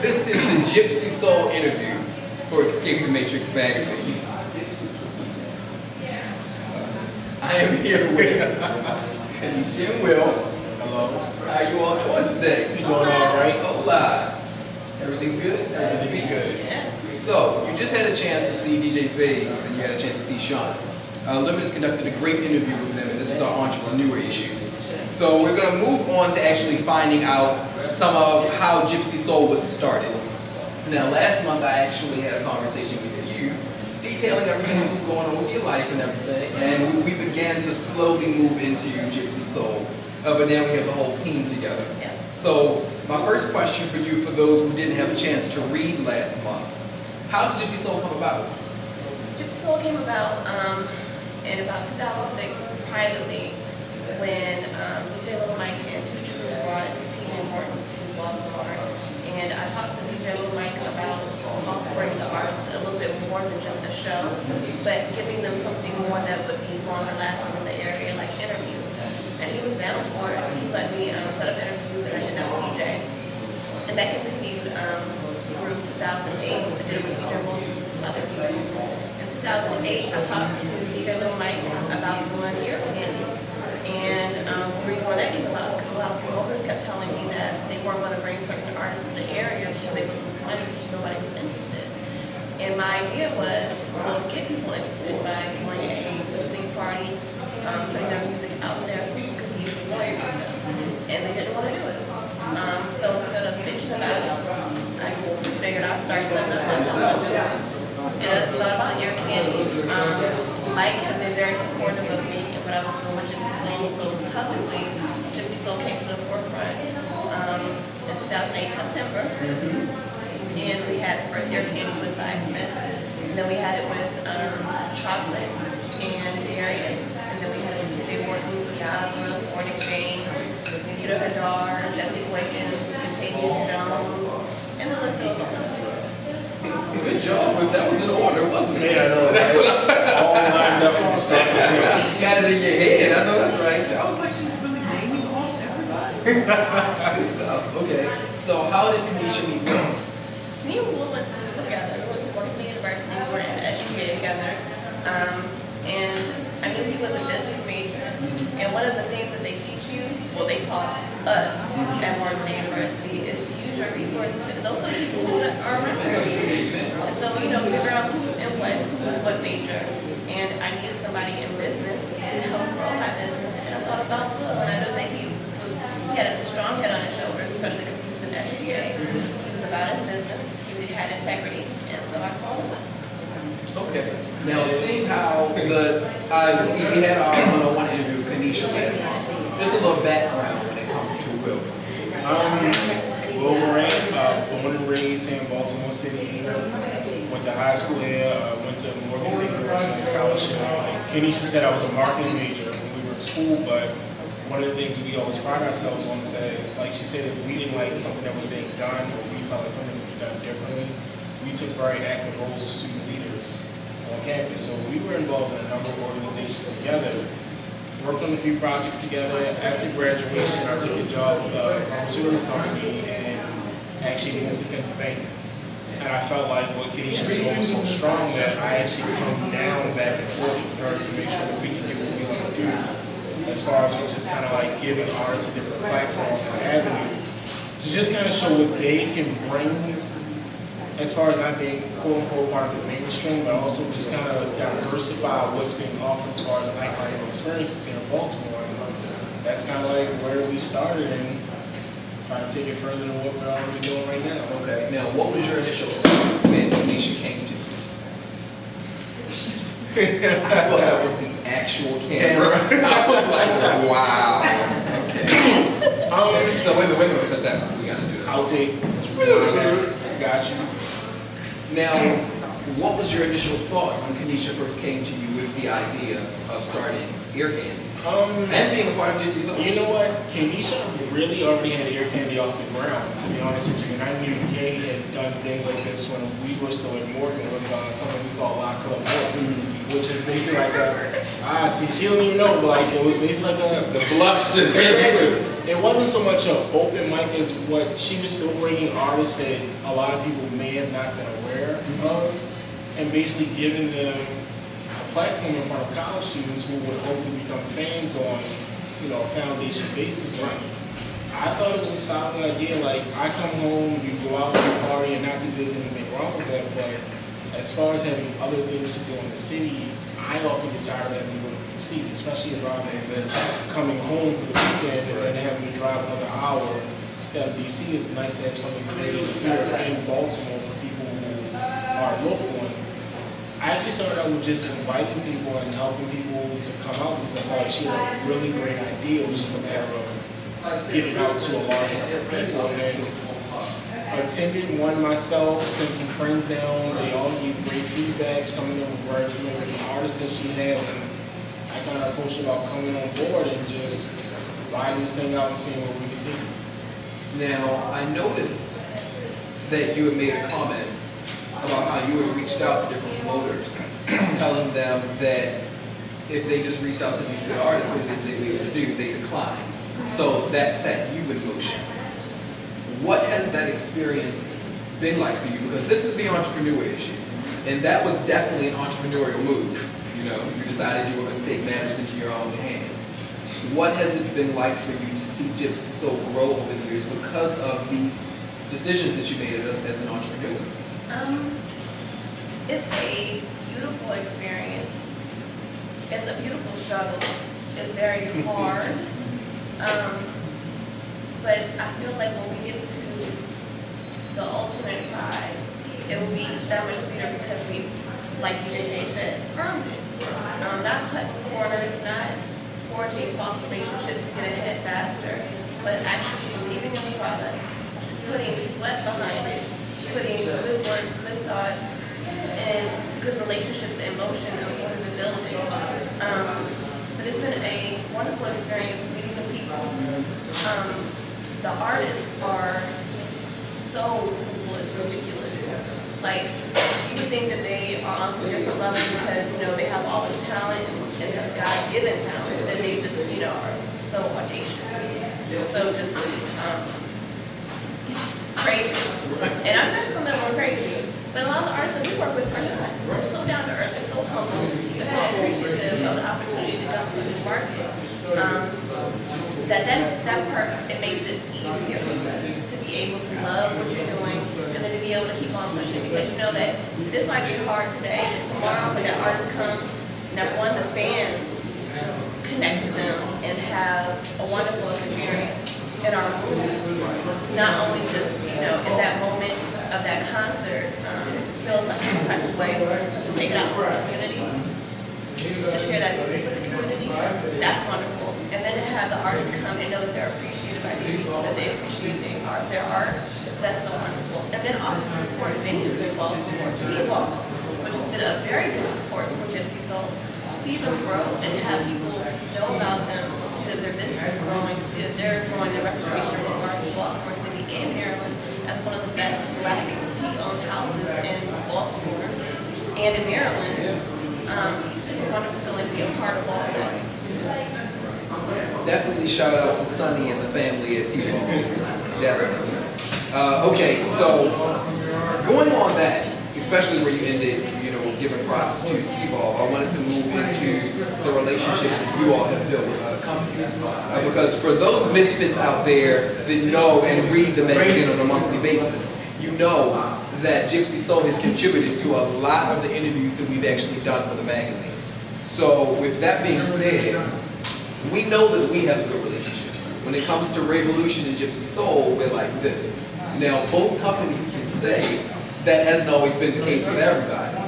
This is the Gypsy Soul interview for eXcapethematriX magazine. I am here with Kayenecha and Will. Hello. How are you all doing today? You doing all right? Hola. Everything's good? Everything's good. So, you just had a chance to see DJ Faze and you had a chance to see Sean. Limited has conducted a great interview with them, and this is our entrepreneur issue. So we're going to move on to actually finding out some of how Gypsy Soul was started. Now, last month I actually had a conversation with you, detailing everything that was going on with your life and everything, and we began to slowly move into Gypsy Soul. But now we have the whole team together. So my first question for you, for those who didn't have a chance to read last month, how did Gypsy Soul come about? Gypsy Soul came about in about 2006 privately when DJ Little Mike and Too True brought PJ Morton to Baltimore. And I talked to DJ Little Mike about offering the artists a little bit more than just a show, but giving them something more that would be longer lasting in the area, like interviews. And he was down for it. He let me set up interviews, and I did that with PJ. And that continued through 2008. I did it with TJ Moses and some other people. In 2008, I talked to DJ Little Mike about doing ear candy. And the reason why that came about is because a lot of promoters kept telling me that they weren't going to bring certain artists to the area because they would lose money because nobody was interested. And my idea was, well, get people interested by doing a listening party, putting their music out there so people could be familiar with them. And they didn't want to do it. So instead of bitching about it, I just figured I'd start something myself. And I thought about ear candy. Mike had been very supportive of me and what I was doing with Gypsy Soul. So publicly, Gypsy Soul came to the forefront in 2008 September. And we had the first ear candy with Cy Smith. And then we had it with Chocolate and Darius. And then we had it with PJ Morton, Piazza, Foreign Exchange, Kayenecha Daugherty, Jesse Wiggins, Contagious Jones, and the list goes on. Good job. That was in order, wasn't it? Yeah, I know. All lined up from the start. You got it in your head. I know that's right. I was like, she's really naming off everybody. Good stuff. Okay. So how did Kayenecha meet Will? Me and Will went to school together. We went to Morgan University. We were in educated together. And I knew he was a business major. And one of the things that they teach you, well, they taught us at Morgan University, is to use your resources. And those are the people who are around you. And so, figure out who's in what major. And I needed somebody in business to help grow my business. And I thought about Will. And I know that he had a strong head on his shoulders, especially because he was an educator. He was about his business. He had integrity. And so I called him. Okay. Now, seeing how we had our one-on-one interview with Kayenecha last month, just a little background when it comes to Will. Will Morant, born and raised here in Baltimore City. Went to high school here, went to Morgan State University scholarship. Like Kayenecha said, I was a marketing major when we were in school, but one of the things that we always pride ourselves on is that, like she said, if we didn't like something that was being done or we felt like something would be done differently, we took very active roles as student leaders on campus. So we were involved in a number of organizations together, worked on a few projects together. After graduation, I took a job with a pharmaceutical company and actually moved to Pennsylvania. And I felt like what Kayenecha was doing was so strong that I actually come down back and forth with her to make sure that we can do what we want to do. As far as just kind of like giving artists a different platform and avenue to just kind of show what they can bring as far as not being quote-unquote part of the mainstream, but also just kind of diversify what's being offered as far as nightlife experiences here in Baltimore. And that's kind of like where we started and trying to take it further than what we're already doing right now. Okay. Now, what was your initial thought when Kayenecha came to you? I thought that was the actual camera. I was like, wow. Okay. So wait a minute, because that we gotta do that. I'll take. Got you. Now, what was your initial thought when Kayenecha first came to you with the idea of starting ear candy? And being a part of Gypsy Soul? You know what? Kayenecha really already had ear candy off the ground, to be honest with you. And I knew Kay had done things like this when we were still at Morgan with something we call Lock Club Morgan, which is basically like a, see, she don't even know, but like, it was basically like a, the blush just it wasn't wasn't so much an open mic as what she was still bringing artists that a lot of people may have not been aware of, and basically giving them a platform in front of college students who would hopefully become fans on, you know, a foundation basis. Like, I thought it was a solid idea. Like, I come home, you go out to a party, and not that there's anything wrong with that, but as far as having other things to do in the city, I often get tired of having to go to DC, especially if I'm coming home for the weekend and then having to drive another hour down to DC. It's nice to have something creative here in Baltimore for people who are local. And I actually started out with just inviting people and helping people to come out because I thought like she had a really great idea. It was just a matter of getting out to a large number of people. And then attended one myself, sent some friends down. They all gave great feedback. Some of them were very familiar with the artists that she had. And I kind of approached her about coming on board and just riding this thing out and seeing where we could take it. Now, I noticed that you had made a comment about how you had reached out to different promoters, telling them that if they just reached out to these good artists, what it is they were able to do, they declined. So that set you in motion. What has that experience been like for you? Because this is the entrepreneur issue, and that was definitely an entrepreneurial move. You know, you decided you were going to take matters into your own hands. What has it been like for you to see Gypsy Soul grow over the years because of these decisions that you made as an entrepreneur? It's a beautiful experience. It's a beautiful struggle. It's very hard. But I feel like when we get to the ultimate prize, it will be that much sweeter because we, like DJ said, earned it. Not cutting corners, not forging false relationships to get ahead faster, but actually believing in the product, putting sweat behind it, putting good work, good thoughts, and good relationships in motion in order to build it. But it's been a wonderful experience meeting new people. The artists are so cool, it's ridiculous. Like, you would think that they are on some different level because, you know, they have all this talent and this God-given talent that they just, you know, are so audacious. So just crazy. And I've met some that were crazy. But a lot of the artists that we work with are not. They're so down to earth, they're so humble, they're so appreciative of the opportunity to come to this market. That part, it makes it easier to be able to love what you're doing and then to be able to keep on pushing because you know that this might be hard today, but tomorrow when that artist comes, number one, the fans connect to them and have a wonderful experience in our movie. To not only just, you know, in that moment of that concert, feel some type of way, to take it out to the community, to share that music with the community, that's wonderful. And then to have the artists come and know that they're appreciated by these people, that they appreciate their art, that's so wonderful. And then also to support venues in Baltimore, T-Ball, which has been a very good support for Gypsy Soul. To see them grow and have people know about them, to see that their business is growing, to see that they're growing their reputation in regards to Baltimore City and Maryland as one of the best Black tea-owned houses in Baltimore and in Maryland. It's a wonderful feeling to be a part of all of that. Definitely shout out to Sonny and the family at T-Ball. Definitely. Okay, so going on that, especially where you ended, you know, giving props to T-Ball, I wanted to move into the relationships that you all have built with other companies. Because for those misfits out there that know and read the magazine on a monthly basis, you know that Gypsy Soul has contributed to a lot of the interviews that we've actually done for the magazine. So with that being said, we know that we have a good relationship. When it comes to Revolution and Gypsy Soul, we're like this. Now, both companies can say that hasn't always been the case with everybody.